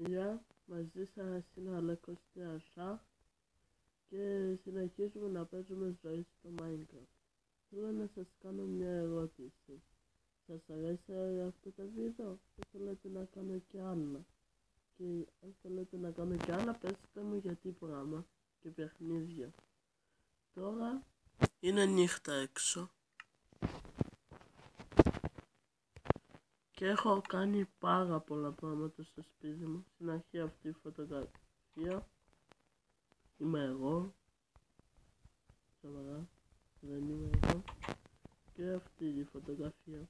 Γεια, μαζί σας είναι ο Αλέκος Θεασά και συνεχίζουμε να παίζουμε ζωή στο Minecraft. Θέλω να σας κάνω μια ερώτηση. Σας αρέσει αυτό το βίντεο ή θέλετε να κάνω και άλλα? Και αν θέλετε να κάνω και άλλα, πέστε μου για τι πράγμα και παιχνίδια. Τώρα είναι νύχτα έξω και έχω κάνει πάρα πολλά πράγματα στο σπίτι μου. Στην αρχή αυτή η φωτογραφία είμαι εγώ, σοβαρά, δεν είμαι εγώ, και αυτή η φωτογραφία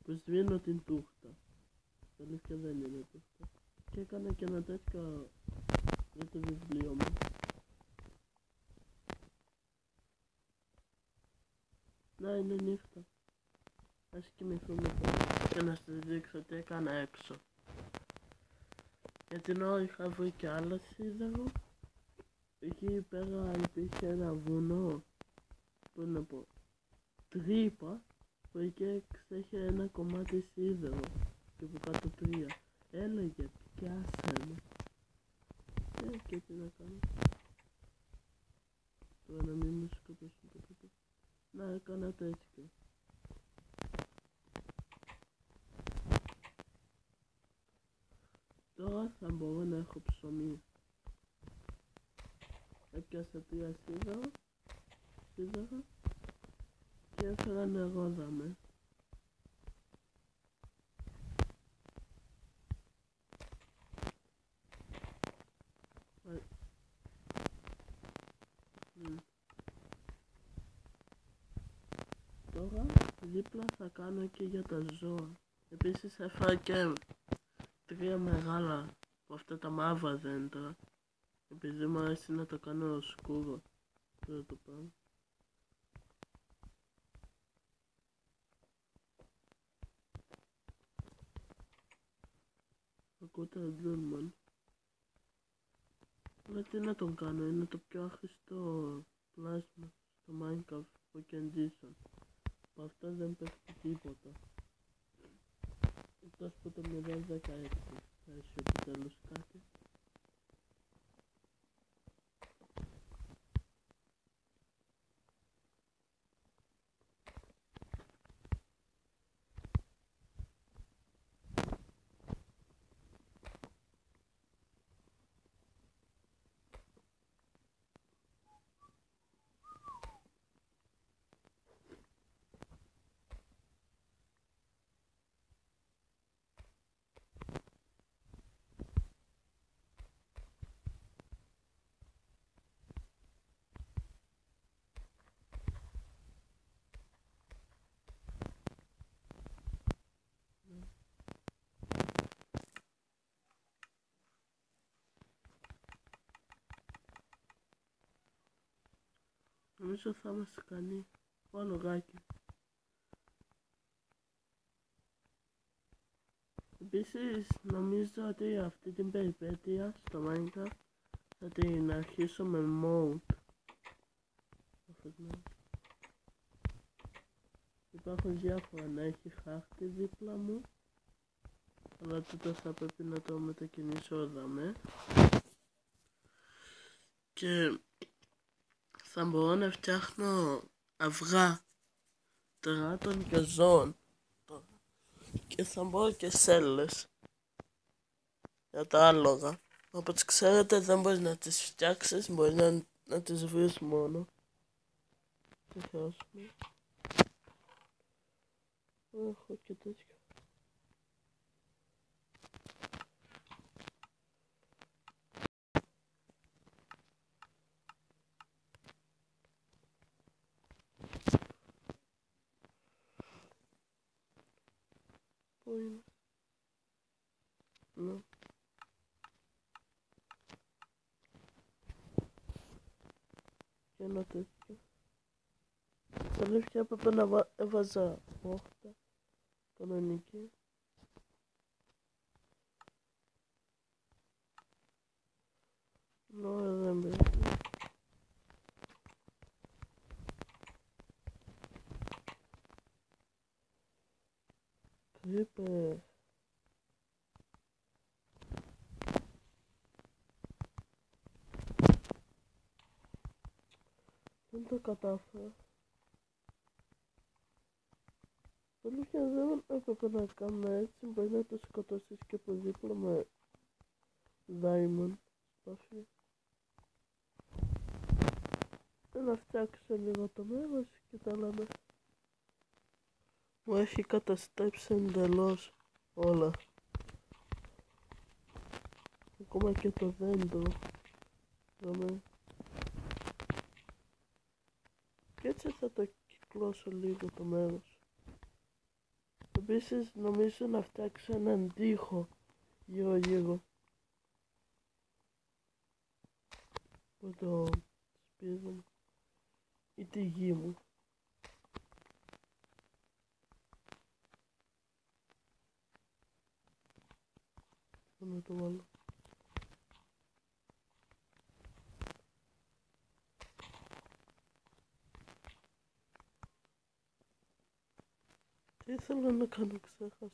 που σβήνω την τούχτα. Αλήθεια δεν είναι τούχτα. Και έκανα και ένα τέτοιο για το βιβλίο μου. Να, είναι νύχτα. Ας κοιμηθούμε τώρα και να σας δείξω τι έκανα έξω. Για την ώρα είχα βρει και άλλο σίδερο. Εκεί πέρα υπήρχε ένα βουνό που είναι από τρύπα, που εκεί είχε ένα κομμάτι σίδερο και από κάτω τρία. Έλεγε πιάσε με. Και τι να κάνω. Τώρα να μην μου σκοτώσουν το παιδί. Να, έκανα τέτοιο. Τώρα θα μπορώ να έχω ψωμί. Έπιασα τρία σίδερα και έφερα νερό δάμε. Τώρα δίπλα θα κάνω και για τα ζώα. Επίσης έφερα και τρία μεγάλα από αυτά τα μαύρα δέντρα, επειδή μου αρέσει να το κάνω σκούρο. Τώρα το πάω. Ακούτε Τζούλμαν. Αλλά τι να τον κάνω, είναι το πιο άχρηστο πλάσμα στο Minecraft που Condition. Από αυτό δεν πέφτει τίποτα. Εκτός από το 016. Θα έχει επιτέλους κάτι. Νομίζω θα είμαστε ικανοί. Μόνο γάκι. Επίσης νομίζω ότι αυτή την περιπέτεια στο Minecraft θα την αρχίσω με mode. Υπάρχουν διάφορα, να έχει χάρτη δίπλα μου, αλλά τούτο θα πρέπει να το μετακινήσω εδώ και θα μπορώ να φτιάχνω αυγά τεράτων και ζώων και θα μπορώ και σέλες για τα άλογα. Όπως ξέρετε δεν μπορείς να τις φτιάξεις, μπορείς να τις βρεις μόνο. Τι χάσουμε. Έχω και τέτοιο. Πού είναι? Ναι. Και ένα τέτοιο. Στα αλήθεια έπρεπε να έβαζα όχτα κανονική. Ναι, δεν πειράζει. Creeper. Δεν το κατάφερα. Αλήθεια δεν έπρεπε να κάνω έτσι, μπορεί να το σκοτώσεις και από δίπλα με diamond σπαθί. Να φτιάξω λίγο το μέρος και τα λέμε. Μου έχει καταστρέψει εντελώς όλα. Ακόμα και το δέντρο. Δάμε. Και έτσι θα το κυκλώσω λίγο το μέρος. Επίσης νομίζω να φτιάξω έναν τοίχο γύρω γύρω. Με το σπίτι μου ή τη γη μου. Να το βάλω. Τι ήθελα να κάνω, ξέχασα.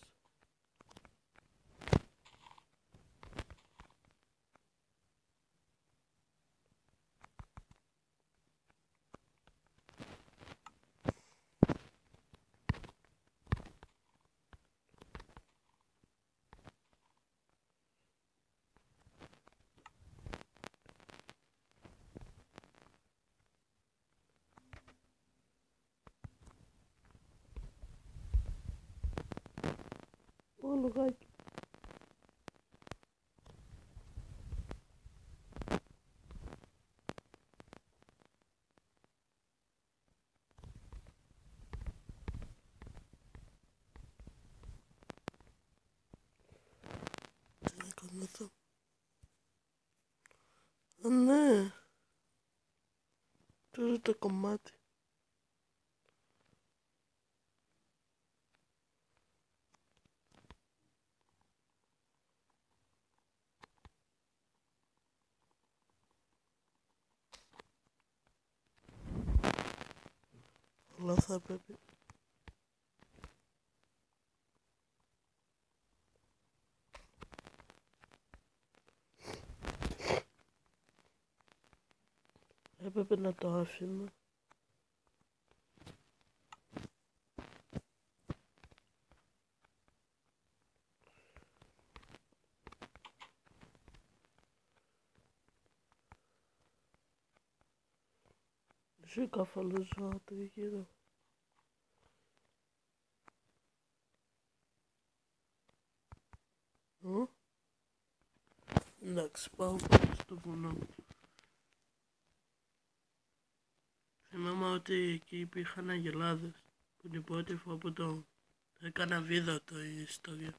Ω, λογάκι. Τι να κάνω εδώ. Α, ναι. Τώρα το κομμάτι. Αλλά θα πρέπει. Έπρεπε να το άφηνα. Ζει καθόλου ζώα τριγύρω. Εντάξει, πάω πάνω στο βουνό. Θυμάμαι ότι εκεί υπήρχαν αγελάδες, που την πρώτη φορά που το έκανα βίντεο το η ιστορία.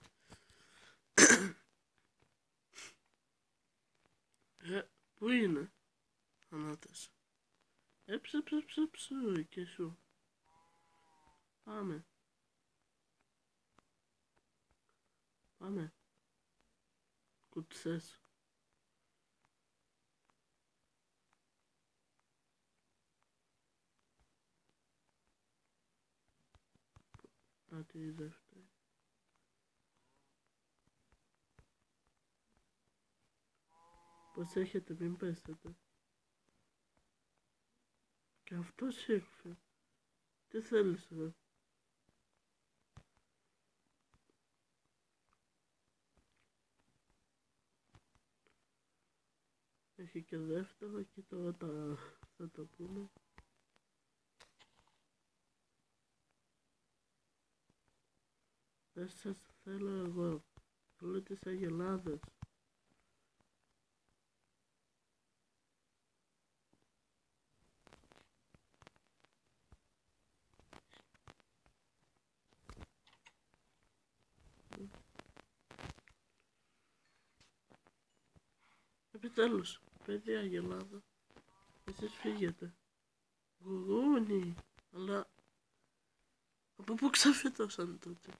Πού είναι? Ανάτασε. Ψου και σου. Πάμε. Πάμε. Κουτσές. Να τη δεύτερη. Πώς έχετε, μην πέσετε. Και αυτός ήρθε. Τι θέλεις ρε? Έχει και δεύτερο και τώρα θα το πούμε. Δεν σας θέλω εγώ. Θέλω τις αγελάδες. Επιτέλους, παιδί αγελάδα. Εσείς φύγετε. Γουρούνι. Αλλά από πού ξαφύτωσαν τότε?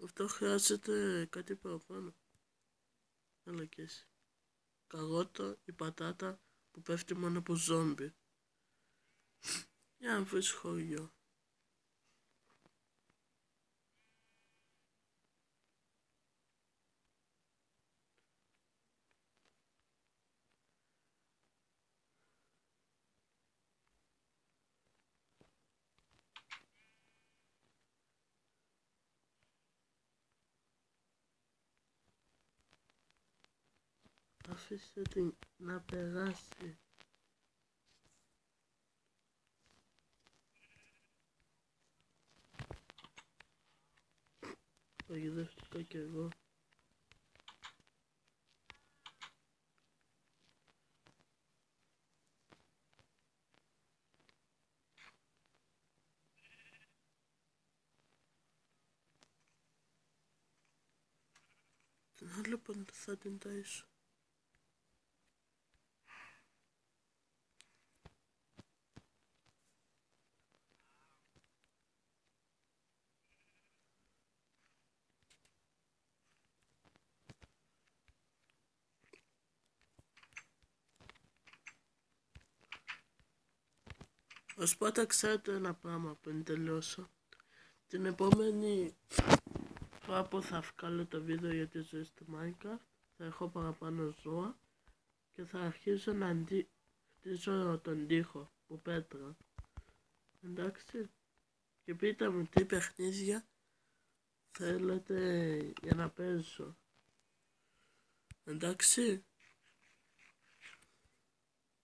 Αυτό χρειάζεται κάτι παραπάνω. Έλα και εσύ. Καρότα ή πατάτα που πέφτει μόνο από ζόμπι. Για να βρεις χωριό. άφησε την να περάσει. Παγιδεύτηκα κι εγώ. Την άλλη πότε θα την ταΐσω. Οπότε ξέρετε ένα πράγμα πριν τελειώσω. Την επόμενη φορά που θα βγάλω το βίντεο για τη ζωή στο Minecraft θα έχω παραπάνω ζώα και θα αρχίσω να χτίζω τον τοίχο που πέτρα. Εντάξει. Και πείτε μου τι παιχνίδια θέλετε για να παίζω. Εντάξει.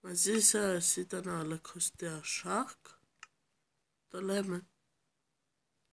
Μαζί σας ήταν ο Αλεκοστία Shark. Το λέμε.